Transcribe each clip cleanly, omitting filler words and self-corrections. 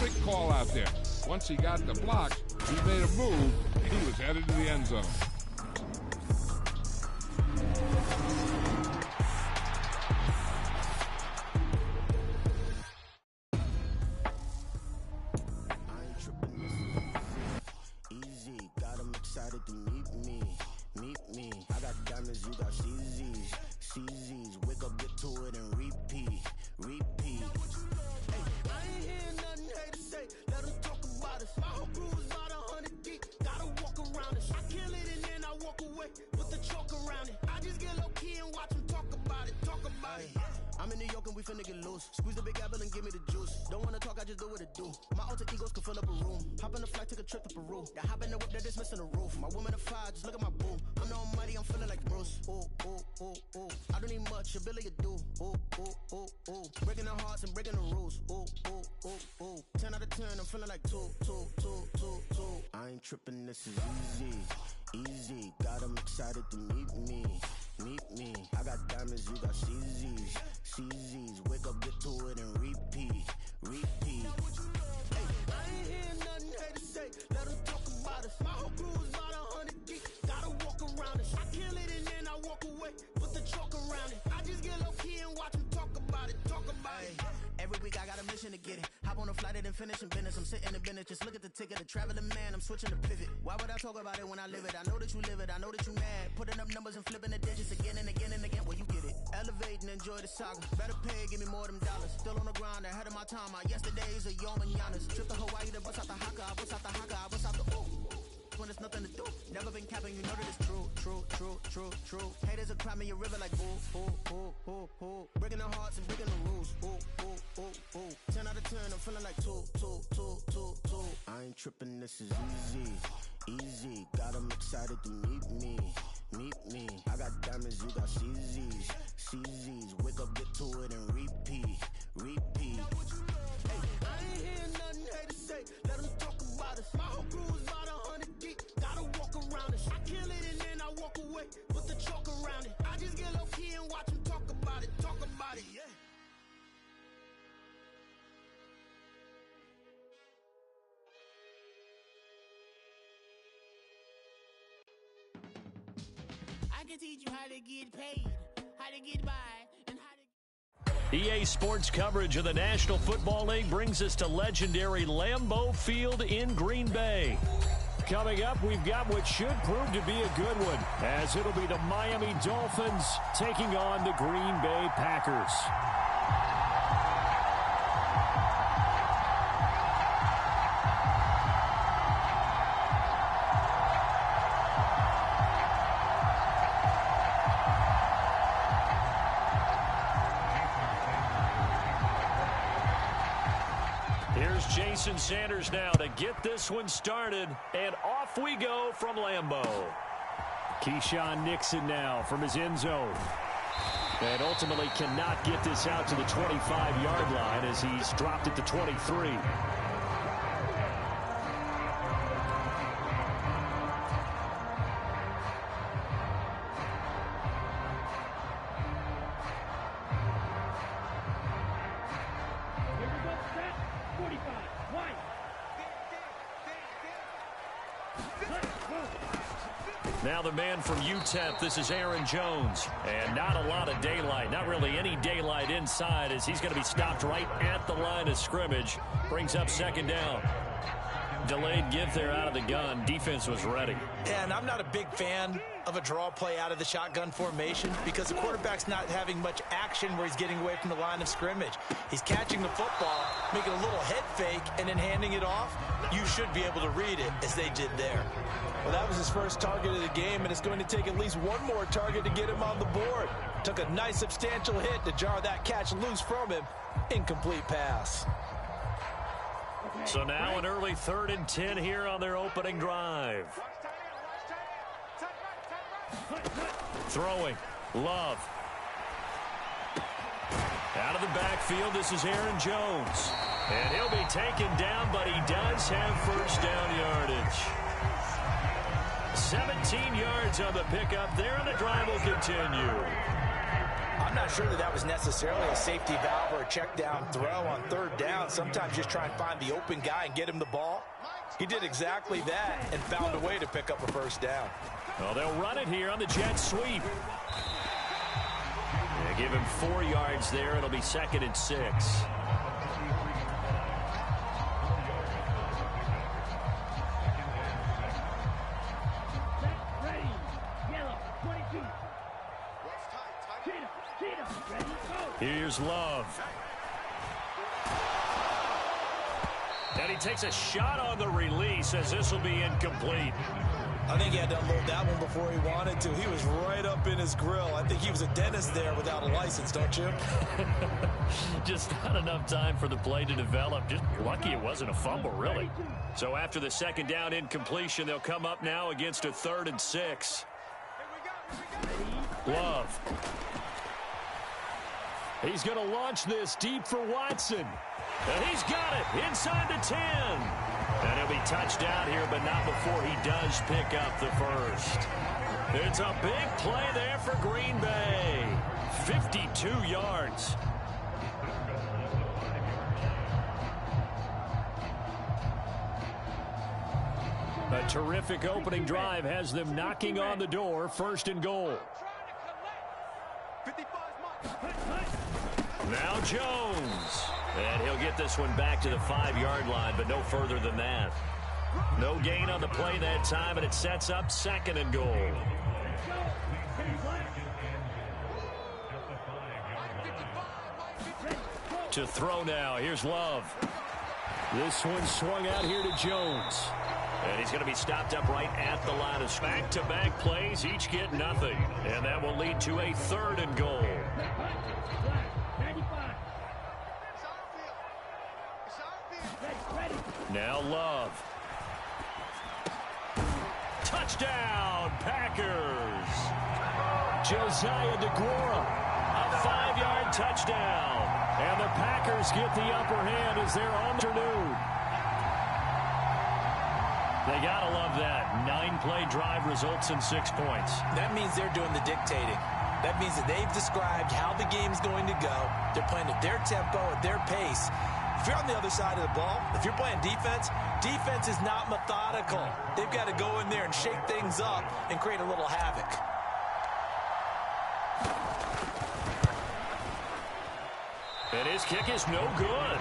quick call out there. Once he got the block, he made a move. He was headed to the end zone. Easy, got 'em excited to meet me. I got diamonds, you got CZs. Wake up, get to it, and repeat. Hey, I ain't hear nothing haters say. Let them talk about us. My whole crew is about 100 deep. Gotta walk around us. I kill it and then I walk away with the chalk around it. I just get low key and watch them talk about it. I'm in New York and we finna get loose. Squeeze the big apple and give me the juice. Don't wanna talk, I just do what it do. My alter egos can fill up a room. Hop in the flight, take a trip to Peru. That hop in the whip that is missing the roof. My woman a fire, just look at my boo. I'm the almighty, I'm feeling like Bruce. Ooh. I don't need much, ability to do. Ooh. Breaking the hearts and breaking the rules. Ooh. 10 out of 10, I'm feeling like two. I ain't tripping, this is easy. Got 'em excited to meet me. I got diamonds, you got CZs. Wake up, get to it, and repeat. Hey, I ain't hear nothing haters say. Let them talk about us. My whole crew is about 100 deep. Gotta walk around us. I kill it and then I walk away with the chalk around it. I just get low key and watch them talk about it. Every week I got a mission to get it. Hop on a flight and then finish in business. I'm sitting in business, just look at the ticket. A traveling man, I'm switching to pivot. Why would I talk about it when I live it? I know that you live it, I know that you mad. Putting up numbers and flipping the digits again and again. Well, you get it. Elevate and enjoy the saga. Better pay, give me more of them dollars. Still on the grind, ahead of my time. My yesterdays are yom and yanas. Trip to Hawaii to bust out the haka. I bust out the haka, I bust out the ooh. When there's nothing to do. Never been capping, you know that it's true. Haters will cry me a river like ooh. Breaking the hearts and breaking the rules. Ooh. 10 out of 10, I'm feeling like two. I ain't tripping, this is easy. Got 'em excited to meet me. I got diamonds, you got CZs. Wake up, get to it, and repeat. Hey, I ain't hear nothing haters say. Let them talk about us. My whole crew is about 100 deep. Gotta walk around us. I kill it and then I walk away with the chalk around it. I just get low key and watch them talk about it. Yeah. I can teach you how to get paid, how to get by, and how to... EA Sports coverage of the National Football League brings us to legendary Lambeau Field in Green Bay. Coming up, we've got what should prove to be a good one, as it'll be the Miami Dolphins taking on the Green Bay Packers. Here's Jason Sanders now to get this one started, and off we go from Lambeau. Keyshawn Nixon now from his end zone. And ultimately cannot get this out to the 25-yard line as he's dropped it to 23. Now the man from UTEP, this is Aaron Jones. And not a lot of daylight, not really any daylight inside, as he's going to be stopped right at the line of scrimmage. Brings up second down. Delayed give there out of the gun. Defense was ready. Yeah, and I'm not a big fan of a draw play out of the shotgun formation because the quarterback's not having much action where he's getting away from the line of scrimmage. He's catching the football, making a little head fake, and then handing it off. You should be able to read it as they did there. Well, that was his first target of the game, and it's going to take at least one more target to get him on the board. Took a nice substantial hit to jar that catch loose from him. Incomplete pass. So now an early 3rd and 10 here on their opening drive. Throwing. Love. Out of the backfield, this is Aaron Jones. And he'll be taken down, but he does have first down yardage. 17 yards on the pickup there, and the drive will continue. I'm not sure that was necessarily a safety valve or a check down throw on third down. Sometimes just try and find the open guy and get him the ball. He did exactly that and found a way to pick up a first down. Well, they'll run it here on the jet sweep. Yeah, give him 4 yards there. It'll be 2nd and 6. Here's Love. And he takes a shot on the release as this will be incomplete. I think he had to unload that one before he wanted to. He was right up in his grill. I think he was a dentist there without a license, don't you? Just not enough time for the play to develop. Just lucky it wasn't a fumble, really. So after the 2nd down incompletion, they'll come up now against a 3rd and 6. Love. He's going to launch this deep for Watson. And he's got it inside the 10. And he'll be touched down here, but not before he does pick up the first. It's a big play there for Green Bay. 52 yards. A terrific opening drive has them knocking on the door. 1st and goal. Now Jones. And he'll get this one back to the 5-yard line, but no further than that. No gain on the play that time, and it sets up 2nd and goal. To throw now. Here's Love. This one swung out here to Jones. And he's going to be stopped up right at the line of back-to-back plays. Each get nothing. And that will lead to a 3rd and goal. Now Love. Touchdown, Packers. Josiah DeGuara, a 5-yard touchdown. And the Packers get the upper hand as they're on the afternoon. They got to love that. 9-play drive results in 6 points. That means they're doing the dictating. That means that they've described how the game's going to go. They're playing at their tempo, at their pace. If you're on the other side of the ball, if you're playing defense, defense is not methodical. They've got to go in there and shake things up and create a little havoc. And his kick is no good.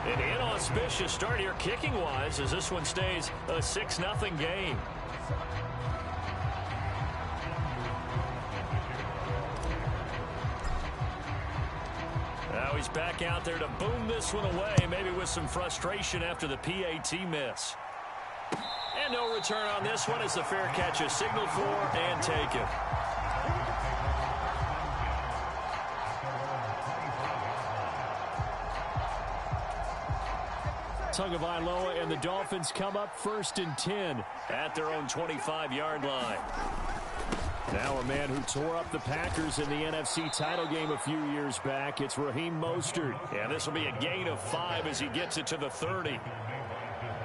An inauspicious start here kicking-wise as this one stays a 6-0 game. Now he's back out there to boom this one away, maybe with some frustration after the PAT miss. And no return on this one as the fair catch is signaled for and taken. Tagovailoa and the Dolphins come up 1st and 10 at their own 25-yard line. Now a man who tore up the Packers in the NFC title game a few years back. It's Raheem Mostert. And this will be a gain of 5 as he gets it to the 30.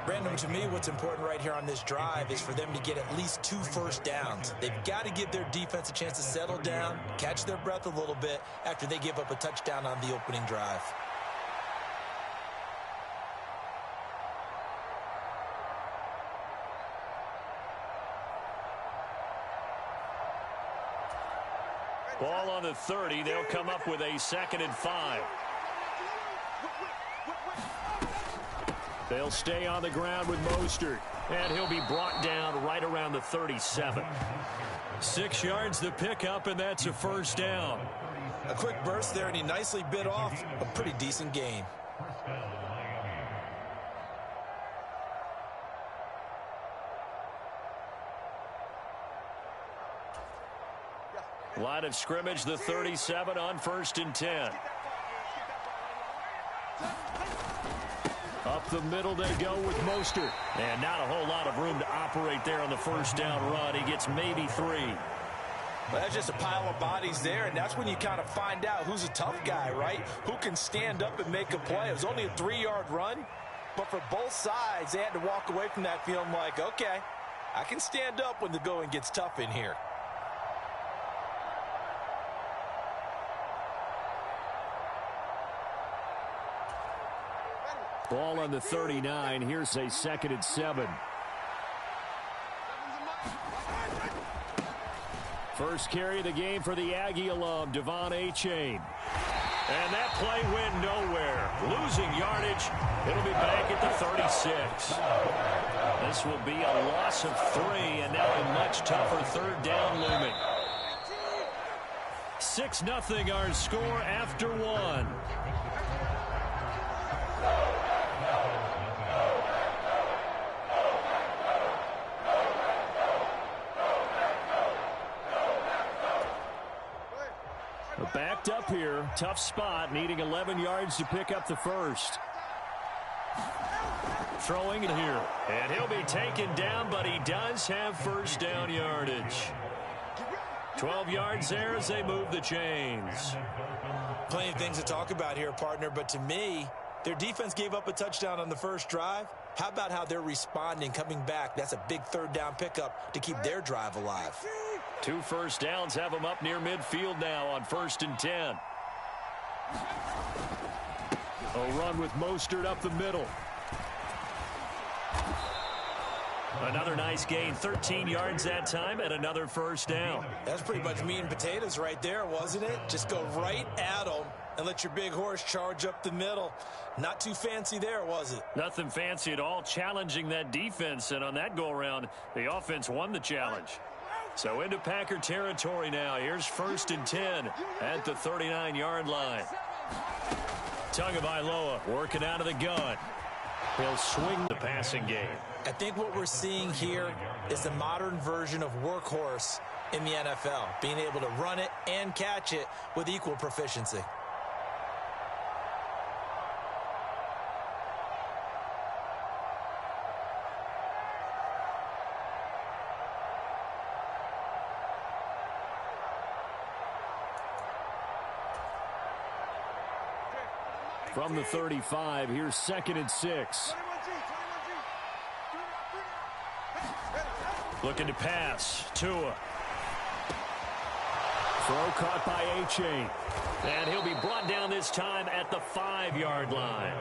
Brandon, to me, what's important right here on this drive is for them to get at least 2 first downs. They've got to give their defense a chance to settle down, catch their breath a little bit after they give up a touchdown on the opening drive. Ball on the 30. They'll come up with a 2nd and 5. They'll stay on the ground with Mostert. And he'll be brought down right around the 37. 6 yards the pickup, and that's a 1st down. A quick burst there, and he nicely bit off a pretty decent gain. Line of scrimmage, the 37 on 1st and 10. Up the middle they go with Mostert. And not a whole lot of room to operate there on the 1st down run. He gets maybe 3. Well, that's just a pile of bodies there, and that's when you kind of find out who's a tough guy, right? Who can stand up and make a play. It was only a 3-yard run, but for both sides, they had to walk away from that feeling like, okay, I can stand up when the going gets tough in here. Ball on the 39. Here's a 2nd and 7. First carry of the game for the Aggie alum, Devon Achane. And that play went nowhere. Losing yardage. It'll be back at the 36. This will be a loss of 3, and now a much tougher 3rd down looming. 6-0 our score after 1. Backed up here. Tough spot. Needing 11 yards to pick up the first. Throwing it here. And he'll be taken down, but he does have 1st down yardage. 12 yards there as they move the chains. Plenty of things to talk about here, partner, but to me, their defense gave up a touchdown on the first drive. How about how they're responding, coming back? That's a big 3rd down pickup to keep their drive alive. 2 first downs have them up near midfield now on 1st and 10. A run with Mostert up the middle. Another nice gain, 13 yards that time, and another 1st down. That's pretty much meat and potatoes right there, wasn't it? Just go right at them and let your big horse charge up the middle. Not too fancy there, was it? Nothing fancy at all, challenging that defense, and on that go-around, the offense won the challenge. So into Packer territory now. Here's 1st and 10 at the 39-yard line. Tagovailoa working out of the gun. He'll swing the passing game. I think what we're seeing here is the modern version of workhorse in the NFL, being able to run it and catch it with equal proficiency. From the 35, here's 2nd and 6. Looking to pass. Tua. Throw caught by Achane. And he'll be brought down this time at the 5-yard line.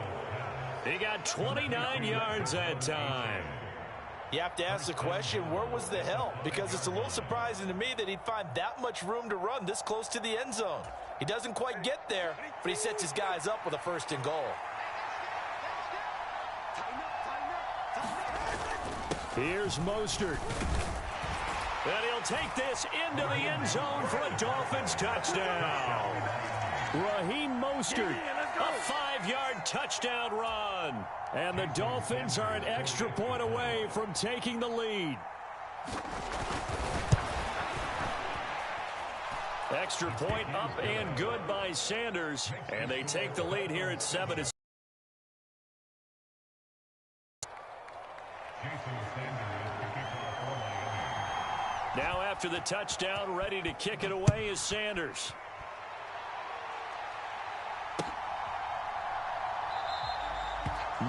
He got 29 yards that time. You have to ask the question, where was the help? Because it's a little surprising to me that he'd find that much room to run this close to the end zone. He doesn't quite get there, but he sets his guys up with a 1st and goal. Here's Mostert. And he'll take this into the end zone for a Dolphins touchdown. Raheem Mostert, a 5-yard touchdown run. And the Dolphins are an extra point away from taking the lead. Extra point up and good by Sanders. And they take the lead here at 7. Now after the touchdown, ready to kick it away is Sanders.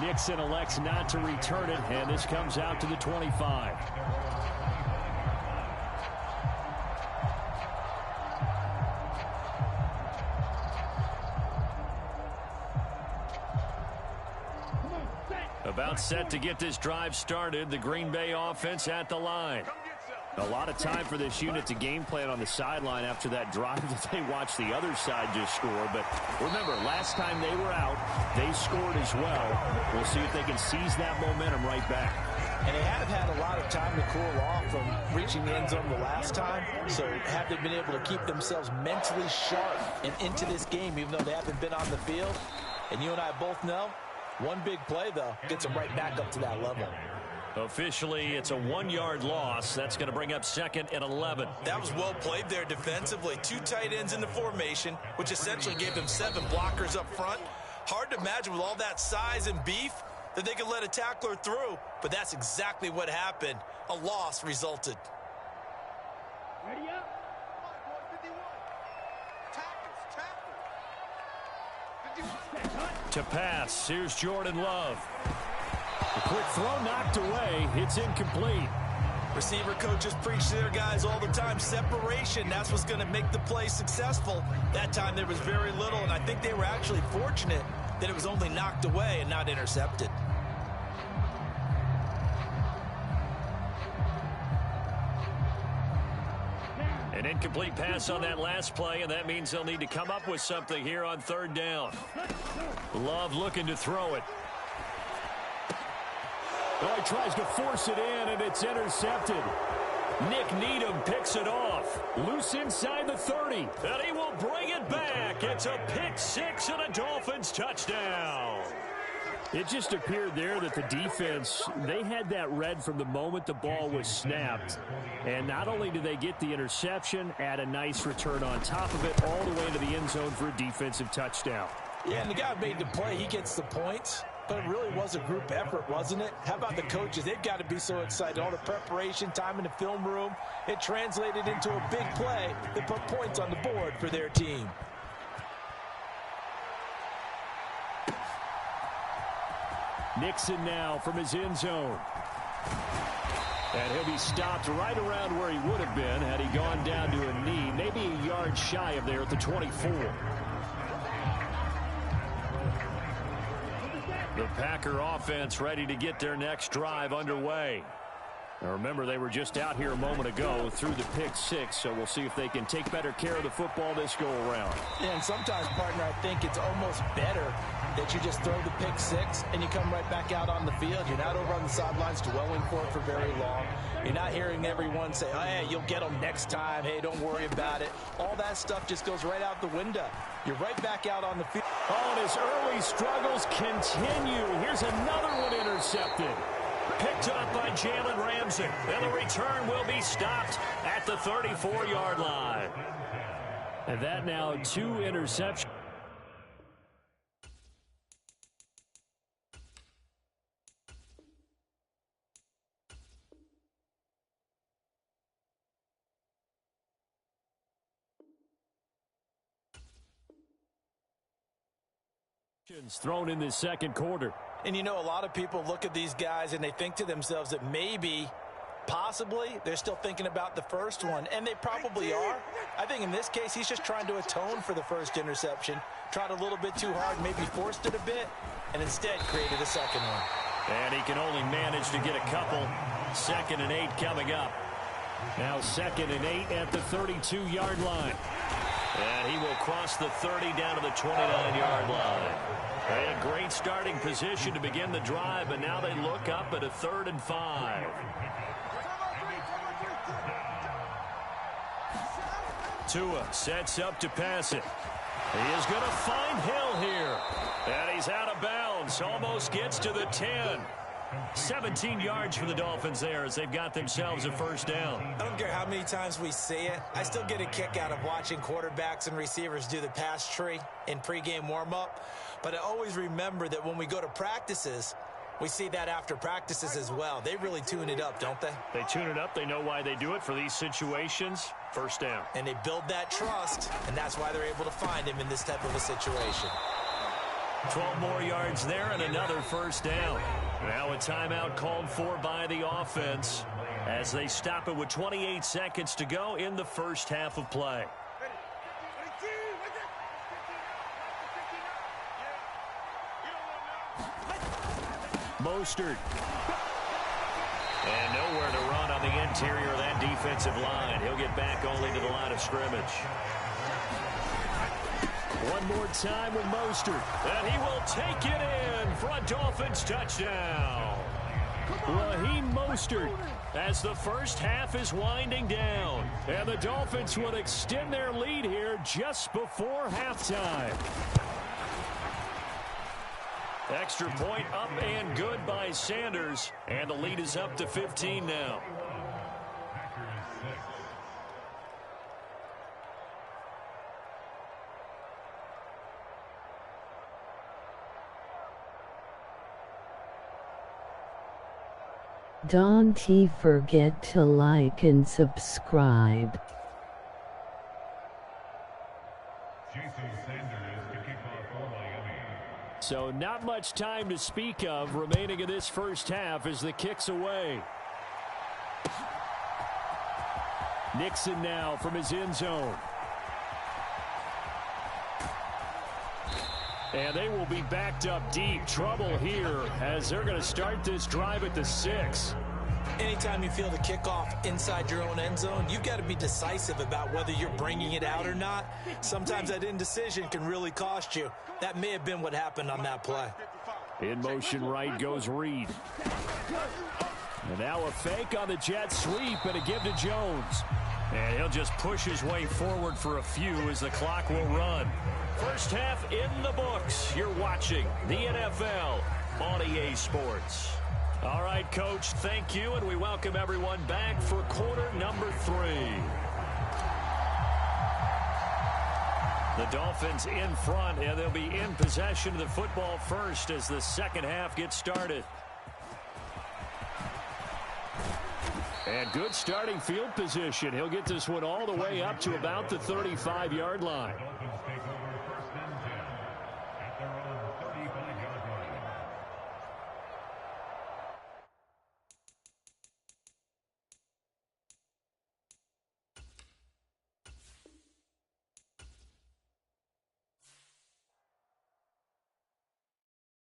Nixon elects not to return it, and this comes out to the 25. About set to get this drive started, the Green Bay offense at the line. A lot of time for this unit to game plan on the sideline after that drive that they watched the other side just score. But remember, last time they were out, they scored as well. We'll see if they can seize that momentum right back. And they have had a lot of time to cool off from reaching the end zone the last time. So have they been able to keep themselves mentally sharp and into this game, even though they haven't been on the field? And you and I both know, one big play, though, gets them right back up to that level. Officially, it's a 1-yard loss. That's going to bring up 2nd and 11. That was well played there defensively. 2 tight ends in the formation, which essentially gave them 7 blockers up front. Hard to imagine with all that size and beef that they could let a tackler through, but that's exactly what happened. A loss resulted. Ready up. To pass, here's Jordan Love. A quick throw knocked away. It's incomplete. Receiver coaches preach to their guys all the time. Separation, that's what's going to make the play successful. That time there was very little, and I think they were actually fortunate that it was only knocked away and not intercepted. An incomplete pass on that last play, and that means they'll need to come up with something here on third down. Love looking to throw it. Oh, he tries to force it in, and it's intercepted. Nick Needham picks it off. Loose inside the 30. And he will bring it back. It's a pick six and a Dolphins touchdown. It just appeared there that the defense, they had that read from the moment the ball was snapped. And not only did they get the interception, add a nice return on top of it, all the way to the end zone for a defensive touchdown. Yeah, and the guy who made the play, he gets the points. But it really was a group effort, wasn't it? How about the coaches? They've got to be so excited. All the preparation, time in the film room, it translated into a big play that put points on the board for their team. Nixon now from his end zone. And he'll be stopped right around where he would have been had he gone down to a knee, maybe a yard shy of there at the 24. The Packer offense ready to get their next drive underway. Now remember, they were just out here a moment ago through the pick six, so we'll see if they can take better care of the football this go around. Yeah, and sometimes, partner, I think it's almost better that you just throw the pick six and you come right back out on the field. You're not over on the sidelines dwelling for it for very long. You're not hearing everyone say, oh, hey, you'll get them next time. Hey, don't worry about it. All that stuff just goes right out the window. You're right back out on the field. Oh, and his early struggles continue. Here's another one intercepted. Picked up by Jalen Ramsey. And the return will be stopped at the 34-yard line. And that now 2 interceptions. Thrown in this second quarter. And you know, a lot of people look at these guys and they think to themselves that maybe, possibly, they're still thinking about the first one. And they probably are. I think in this case, he's just trying to atone for the first interception. Tried a little bit too hard, maybe forced it a bit, and instead created a second one. And he can only manage to get a couple. 2nd and 8 coming up. Now 2nd and 8 at the 32-yard line. And he will cross the 30 down to the 29-yard line. A great starting position to begin the drive, but now they look up at a 3rd and 5. Tua sets up to pass it. He is going to find Hill here. And he's out of bounds. Almost gets to the 10. 17 yards for the Dolphins there as they've got themselves a first down. I don't care how many times we see it. I still get a kick out of watching quarterbacks and receivers do the pass tree in pregame warm-up. But I always remember that when we go to practices, we see that after practices as well. They really tune it up, don't they? They tune it up. They know why they do it for these situations. First down. And they build that trust, and that's why they're able to find him in this type of a situation. 12 more yards there and another first down. Now a timeout called for by the offense as they stop it with 28 seconds to go in the first half of play. Mostert. And nowhere to run on the interior of that defensive line. He'll get back only to the line of scrimmage. One more time with Mostert. And he will take it in for a Dolphins touchdown. Raheem Mostert as the first half is winding down. And the Dolphins will extend their lead here just before halftime. Extra point up and good by Sanders. And the lead is up to 15 now. Don't forget to like and subscribe. So not much time to speak of remaining in this first half as the kick's away. Nixon now from his end zone. And they will be backed up deep. Trouble here as they're going to start this drive at the 6. Anytime you feel the kickoff inside your own end zone, you've got to be decisive about whether you're bringing it out or not. Sometimes that indecision can really cost you. That may have been what happened on that play. In motion right goes Reed. And now a fake on the jet sweep and a give to Jones. And he'll just push his way forward for a few as the clock will run. First half in the books. You're watching the NFL on EA Sports. All right, Coach, thank you, and we welcome everyone back for quarter number 3. The Dolphins in front, and they'll be in possession of the football first as the second half gets started. And good starting field position. He'll get this one all the way up to about the 35-yard line.